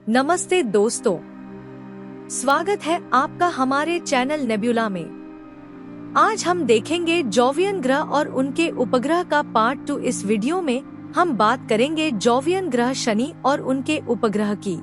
नमस्ते दोस्तों, स्वागत है आपका हमारे चैनल नेब्यूला में। आज हम देखेंगे जोवियन ग्रह और उनके उपग्रह का पार्ट 2। इस वीडियो में हम बात करेंगे जोवियन ग्रह शनि और उनके उपग्रह की।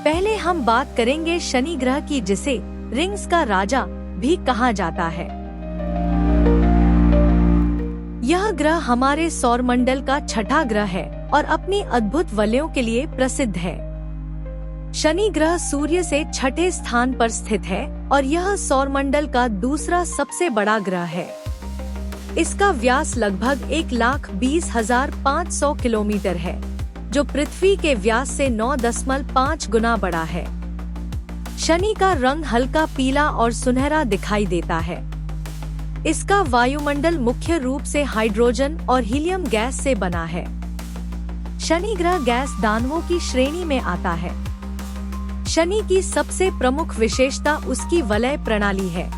पहले हम बात करेंगे शनि ग्रह की, जिसे रिंग्स का राजा भी कहा जाता है। यह ग्रह हमारे सौरमंडल का छठा ग्रह है और अपनी अद्भुत वलयों के लिए प्रसिद्ध है। शनि ग्रह सूर्य से छठे स्थान पर स्थित है और यह सौरमंडल का दूसरा सबसे बड़ा ग्रह है। इसका व्यास लगभग 1,20,500 किलोमीटर है, जो पृथ्वी के व्यास से 9.5 गुना बड़ा है। शनि का रंग हल्का पीला और सुनहरा दिखाई देता है। इसका वायुमंडल मुख्य रूप से हाइड्रोजन और हीलियम गैस से बना है। शनि ग्रह गैस दानवों की श्रेणी में आता है। शनि की सबसे प्रमुख विशेषता उसकी वलय प्रणाली है।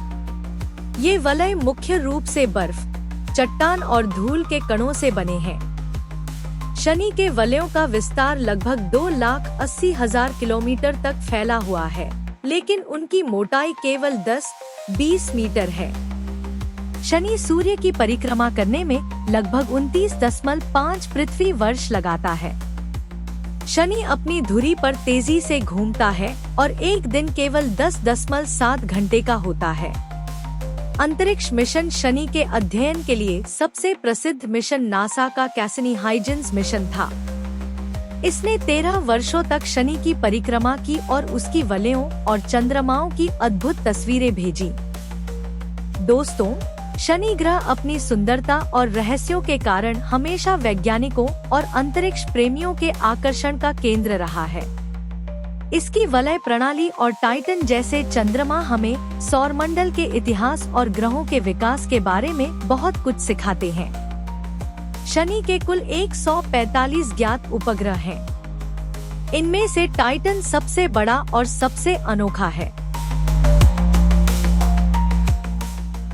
ये वलय मुख्य रूप से बर्फ, चट्टान और धूल के कणों से बने हैं। शनि के वलयों का विस्तार लगभग 2,80,000 किलोमीटर तक फैला हुआ है, लेकिन उनकी मोटाई केवल 10-20 मीटर है। शनि सूर्य की परिक्रमा करने में लगभग 29.5 पृथ्वी वर्ष लगाता है। शनि अपनी धुरी पर तेजी से घूमता है और एक दिन केवल 10.7 घंटे का होता है। अंतरिक्ष मिशन शनि के अध्ययन के लिए सबसे प्रसिद्ध मिशन नासा का कैसिनी हाइजेंस मिशन था। इसने 13 वर्षों तक शनि की परिक्रमा की और उसकी वलयों और चंद्रमाओं की अद्भुत तस्वीरें भेजी। दोस्तों, शनि ग्रह अपनी सुंदरता और रहस्यों के कारण हमेशा वैज्ञानिकों और अंतरिक्ष प्रेमियों के आकर्षण का केंद्र रहा है। इसकी वलय प्रणाली और टाइटन जैसे चंद्रमा हमें सौरमंडल के इतिहास और ग्रहों के विकास के बारे में बहुत कुछ सिखाते हैं। शनि के कुल 145 ज्ञात उपग्रह हैं। इनमें से टाइटन सबसे बड़ा और सबसे अनोखा है।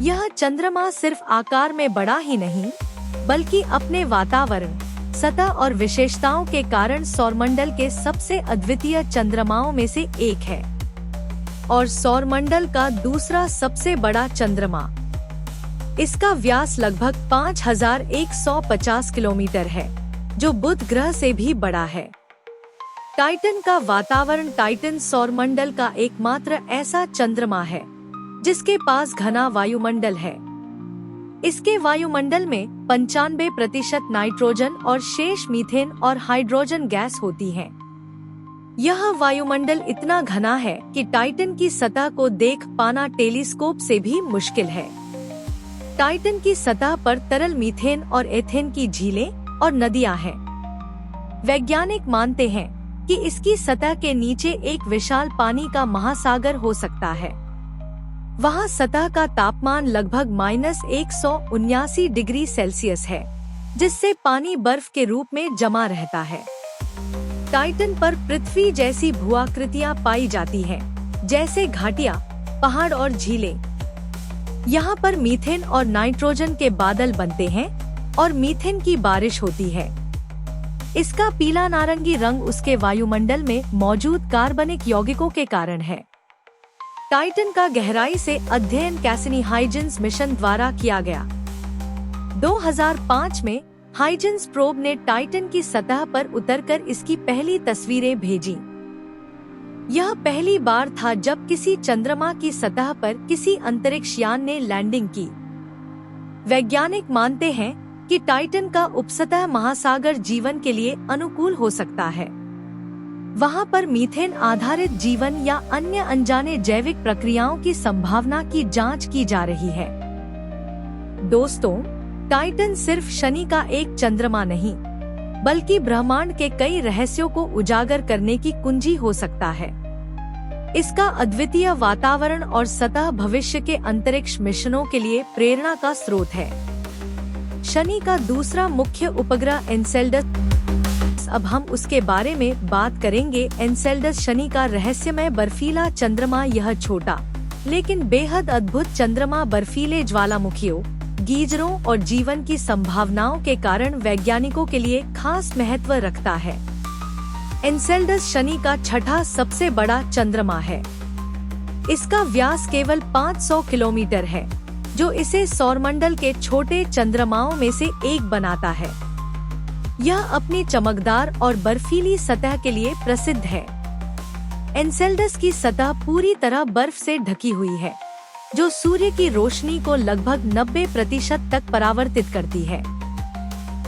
यह चंद्रमा सिर्फ आकार में बड़ा ही नहीं, बल्कि अपने वातावरण, सतह और विशेषताओं के कारण सौरमंडल के सबसे अद्वितीय चंद्रमाओं में से एक है और सौरमंडल का दूसरा सबसे बड़ा चंद्रमा। इसका व्यास लगभग 5,150 किलोमीटर है, जो बुध ग्रह से भी बड़ा है। टाइटन का वातावरण टाइटन सौरमंडल का एकमात्र ऐसा चंद्रमा है जिसके पास घना वायुमंडल है। इसके वायुमंडल में 95% नाइट्रोजन और शेष मीथेन और हाइड्रोजन गैस होती है। यह वायुमंडल इतना घना है कि टाइटन की सतह को देख पाना टेलीस्कोप से भी मुश्किल है। टाइटन की सतह पर तरल मीथेन और एथेन की झीलें और नदियां हैं। वैज्ञानिक मानते हैं कि इसकी सतह के नीचे एक विशाल पानी का महासागर हो सकता है। वहाँ सतह का तापमान लगभग -179 डिग्री सेल्सियस है, जिससे पानी बर्फ के रूप में जमा रहता है। टाइटन पर पृथ्वी जैसी भूआकृतियां पाई जाती हैं, जैसे घाटियां, पहाड़ और झीलें। यहाँ पर मीथेन और नाइट्रोजन के बादल बनते हैं और मीथेन की बारिश होती है। इसका पीला नारंगी रंग उसके वायुमंडल में मौजूद कार्बनिक यौगिकों के कारण है। टाइटन का गहराई से अध्ययन कैसिनी हाइजेंस मिशन द्वारा किया गया। 2005 में हाइजेंस प्रोब ने टाइटन की सतह पर उतरकर इसकी पहली तस्वीरें भेजी। यह पहली बार था जब किसी चंद्रमा की सतह पर किसी अंतरिक्ष यान ने लैंडिंग की। वैज्ञानिक मानते हैं कि टाइटन का उपसतह महासागर जीवन के लिए अनुकूल हो सकता है। वहाँ पर मीथेन आधारित जीवन या अन्य अनजाने जैविक प्रक्रियाओं की संभावना की जांच की जा रही है। दोस्तों, टाइटन सिर्फ शनि का एक चंद्रमा नहीं, बल्कि ब्रह्मांड के कई रहस्यों को उजागर करने की कुंजी हो सकता है। इसका अद्वितीय वातावरण और सतह भविष्य के अंतरिक्ष मिशनों के लिए प्रेरणा का स्रोत है। शनि का दूसरा मुख्य उपग्रह एन्सेलेडस। अब हम उसके बारे में बात करेंगे। एन्सेलेडस शनि का रहस्यमय बर्फीला चंद्रमा। यह छोटा लेकिन बेहद अद्भुत चंद्रमा बर्फीले ज्वालामुखियों, गीजरों और जीवन की संभावनाओं के कारण वैज्ञानिकों के लिए खास महत्व रखता है। एन्सेलेडस शनि का छठा सबसे बड़ा चंद्रमा है। इसका व्यास केवल 500 किलोमीटर है, जो इसे सौरमंडल के छोटे चंद्रमाओं में से एक बनाता है। यह अपनी चमकदार और बर्फीली सतह के लिए प्रसिद्ध है। एन्सेलेडस की सतह पूरी तरह बर्फ से ढकी हुई है, जो सूर्य की रोशनी को लगभग 90% तक परावर्तित करती है।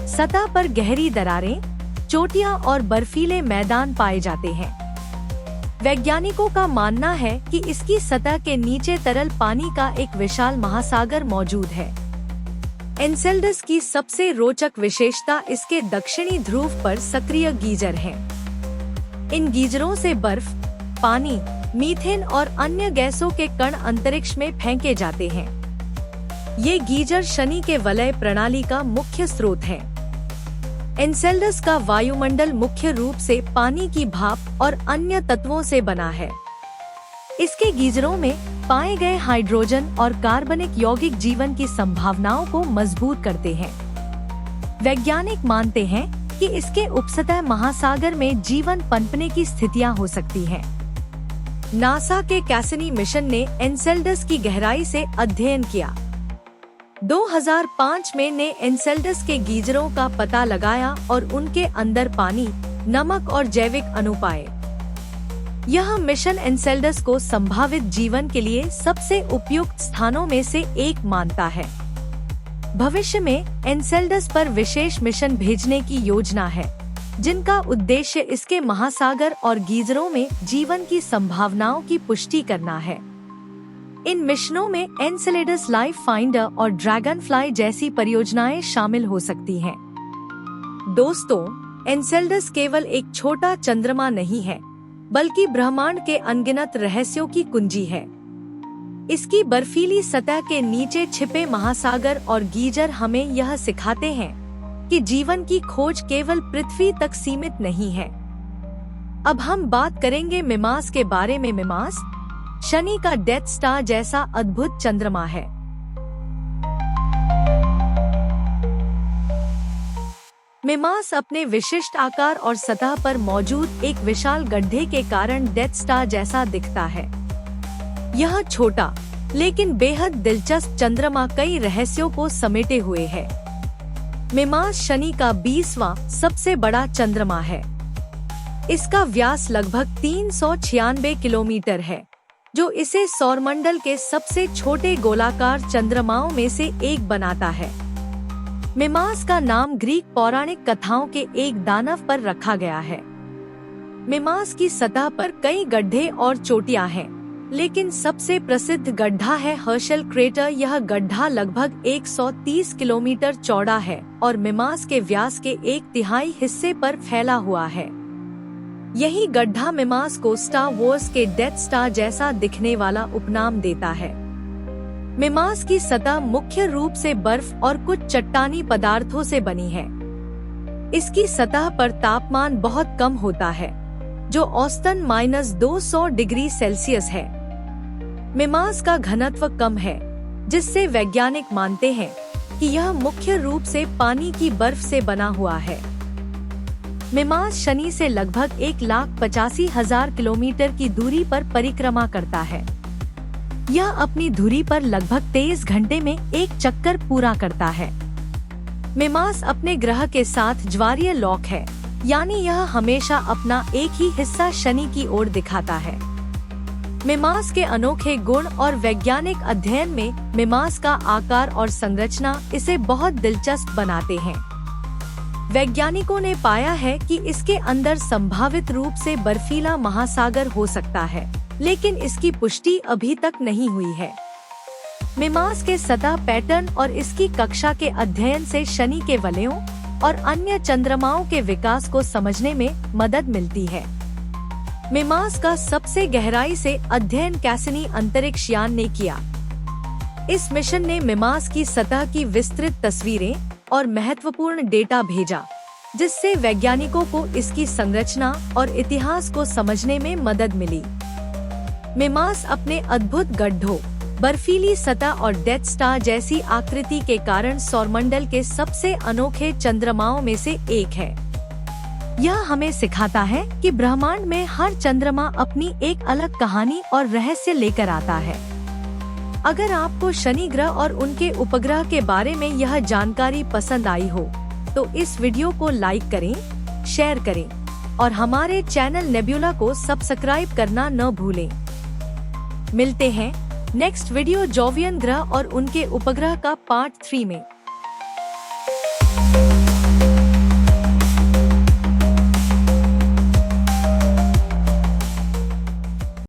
सतह पर गहरी दरारें, चोटियां और बर्फीले मैदान पाए जाते हैं। वैज्ञानिकों का मानना है कि इसकी सतह के नीचे तरल पानी का एक विशाल महासागर मौजूद है। एन्सेलेडस की सबसे रोचक विशेषता इसके दक्षिणी ध्रुव पर सक्रिय गीजर हैं। इन गीजरों से बर्फ, पानी, मीथेन और अन्य गैसों के कण अंतरिक्ष में फेंके जाते हैं। ये गीजर शनि के वलय प्रणाली का मुख्य स्रोत है। एन्सेलेडस का वायुमंडल मुख्य रूप से पानी की भाप और अन्य तत्वों से बना है। इसके गीजरों में पाए गए हाइड्रोजन और कार्बनिक यौगिक जीवन की संभावनाओं को मजबूत करते हैं। वैज्ञानिक मानते हैं कि इसके उपसतह महासागर में जीवन पनपने की स्थितियां हो सकती हैं। नासा के कैसिनी मिशन ने एन्सेलेडस की गहराई से अध्ययन किया। 2005 में ने एन्सेलेडस के गीजरों का पता लगाया और उनके अंदर पानी, नमक और जैविक अणु पाए। यह मिशन एन्सेलेडस को संभावित जीवन के लिए सबसे उपयुक्त स्थानों में से एक मानता है। भविष्य में एन्सेलेडस पर विशेष मिशन भेजने की योजना है, जिनका उद्देश्य इसके महासागर और गीजरों में जीवन की संभावनाओं की पुष्टि करना है। इन मिशनों में एन्सेलेडस लाइफ फाइंडर और ड्रैगनफ्लाई जैसी परियोजनाएं शामिल हो सकती हैं। दोस्तों, एन्सेलेडस केवल एक छोटा चंद्रमा नहीं है, बल्कि ब्रह्मांड के अनगिनत रहस्यों की कुंजी है। इसकी बर्फीली सतह के नीचे छिपे महासागर और गीजर हमें यह सिखाते हैं कि जीवन की खोज केवल पृथ्वी तक सीमित नहीं है। अब हम बात करेंगे मिमास के बारे में। मिमास शनि का डेथ स्टार जैसा अद्भुत चंद्रमा है। मिमास अपने विशिष्ट आकार और सतह पर मौजूद एक विशाल गड्ढे के कारण डेथ स्टार जैसा दिखता है। यह छोटा लेकिन बेहद दिलचस्प चंद्रमा कई रहस्यों को समेटे हुए है। मिमास शनि का 20वां सबसे बड़ा चंद्रमा है। इसका व्यास लगभग 396 किलोमीटर है, जो इसे सौरमंडल के सबसे छोटे गोलाकार चंद्रमाओं में से एक बनाता है। मिमास का नाम ग्रीक पौराणिक कथाओं के एक दानव पर रखा गया है। मिमास की सतह पर कई गड्ढे और चोटियां हैं, लेकिन सबसे प्रसिद्ध गड्ढा है हर्शल क्रेटर। यह गड्ढा लगभग 130 किलोमीटर चौड़ा है और मिमास के व्यास के 1/3 हिस्से पर फैला हुआ है। यही गड्ढा मिमास को स्टार वॉर्स के डेथ स्टार जैसा दिखने वाला उपनाम देता है। मिमास की सतह मुख्य रूप से बर्फ और कुछ चट्टानी पदार्थों से बनी है। इसकी सतह पर तापमान बहुत कम होता है, जो औसतन -200 डिग्री सेल्सियस है। मिमास का घनत्व कम है, जिससे वैज्ञानिक मानते हैं कि यह मुख्य रूप से पानी की बर्फ से बना हुआ है। मिमास शनि से लगभग 1,85,000 किलोमीटर की दूरी पर परिक्रमा करता है। यह अपनी धुरी पर लगभग 23 घंटे में एक चक्कर पूरा करता है। मिमास अपने ग्रह के साथ ज्वारीय लॉक है, यानी यह हमेशा अपना एक ही हिस्सा शनि की ओर दिखाता है। मिमास के अनोखे गुण और वैज्ञानिक अध्ययन में मिमास का आकार और संरचना इसे बहुत दिलचस्प बनाते हैं। वैज्ञानिकों ने पाया है कि इसके अंदर संभावित रूप से बर्फीला महासागर हो सकता है, लेकिन इसकी पुष्टि अभी तक नहीं हुई है। मिमास के सतह पैटर्न और इसकी कक्षा के अध्ययन से शनि के वलयों और अन्य चंद्रमाओं के विकास को समझने में मदद मिलती है। मिमास का सबसे गहराई से अध्ययन कैसिनी अंतरिक्ष यान ने किया। इस मिशन ने मिमास की सतह की विस्तृत तस्वीरें और महत्वपूर्ण डेटा भेजा, जिससे वैज्ञानिकों को इसकी संरचना और इतिहास को समझने में मदद मिली। मिमास अपने अद्भुत गड्ढों, बर्फीली सतह और डेथ स्टार जैसी आकृति के कारण सौरमंडल के सबसे अनोखे चंद्रमाओं में से एक है। यह हमें सिखाता है कि ब्रह्मांड में हर चंद्रमा अपनी एक अलग कहानी और रहस्य लेकर आता है। अगर आपको शनि ग्रह और उनके उपग्रह के बारे में यह जानकारी पसंद आई हो, तो इस वीडियो को लाइक करें, शेयर करें और हमारे चैनल नेब्यूला को सब्सक्राइब करना न भूलें। मिलते हैं नेक्स्ट वीडियो जोवियन ग्रह और उनके उपग्रह का पार्ट 3 में।